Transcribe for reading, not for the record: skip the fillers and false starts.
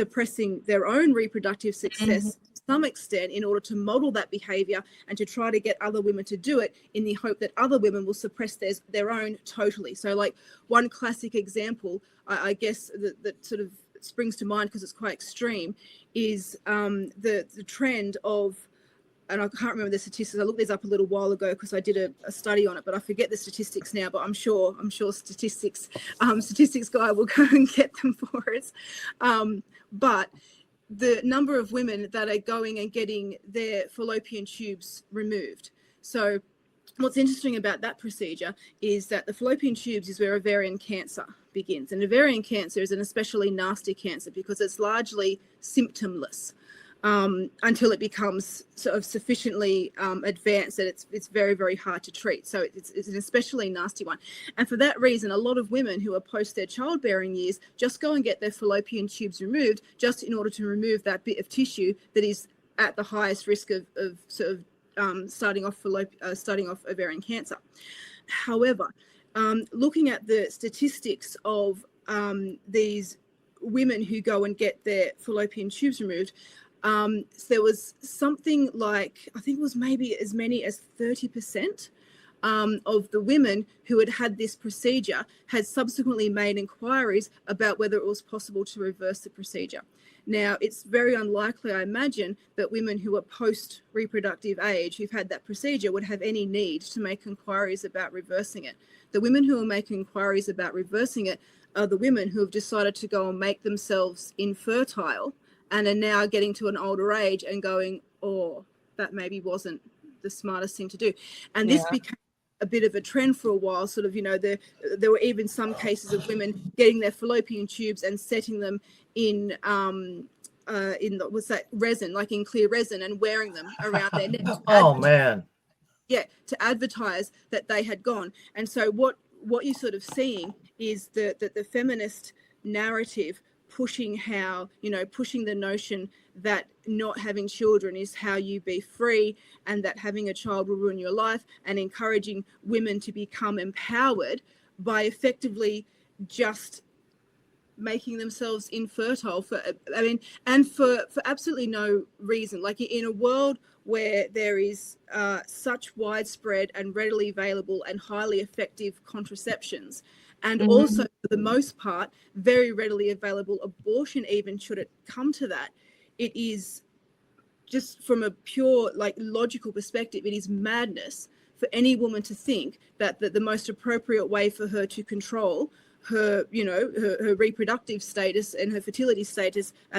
suppressing their own reproductive success to some extent in order to model that behavior and to try to get other women to do it in the hope that other women will suppress their own totally. So like one classic example, I guess that sort of springs to mind because it's quite extreme, is the trend of, and I can't remember the statistics. I looked these up a little while ago because I did a study on it, but I forget the statistics now. But I'm sure statistics guy will go and get them for us. But the number of women that are going and getting their fallopian tubes removed. So what's interesting about that procedure is that the fallopian tubes is where ovarian cancer begins. And ovarian cancer is an especially nasty cancer because it's largely symptomless. Until it becomes sort of sufficiently advanced that it's very, very hard to treat. So it's an especially nasty one. And for that reason, a lot of women who are post their childbearing years just go and get their fallopian tubes removed just in order to remove that bit of tissue that is at the highest risk of sort of starting off ovarian cancer. However, looking at the statistics of these women who go and get their fallopian tubes removed, there was something like, I think it was maybe as many as 30% of the women who had this procedure had subsequently made inquiries about whether it was possible to reverse the procedure. Now, it's very unlikely, I imagine, that women who are post-reproductive age who've had that procedure would have any need to make inquiries about reversing it. The women who are making inquiries about reversing it are the women who have decided to go and make themselves infertile and are now getting to an older age and going, oh, that maybe wasn't the smartest thing to do. And this became a bit of a trend for a while, sort of, you know, there were even some cases of women getting their fallopian tubes and setting them in what's that, resin, like in clear resin, and wearing them around their neck. Oh, man. Yeah, to advertise that they had gone. And so what you're sort of seeing is the feminist narrative pushing the notion that not having children is how you be free, and that having a child will ruin your life, and encouraging women to become empowered by effectively just making themselves infertile for absolutely no reason. Like, in a world where there is such widespread and readily available and highly effective contraceptions, and also, for the most part, very readily available abortion, even should it come to that, it is just, from a pure, like, logical perspective, it is madness for any woman to think that the most appropriate way for her to control her, her reproductive status and her fertility status at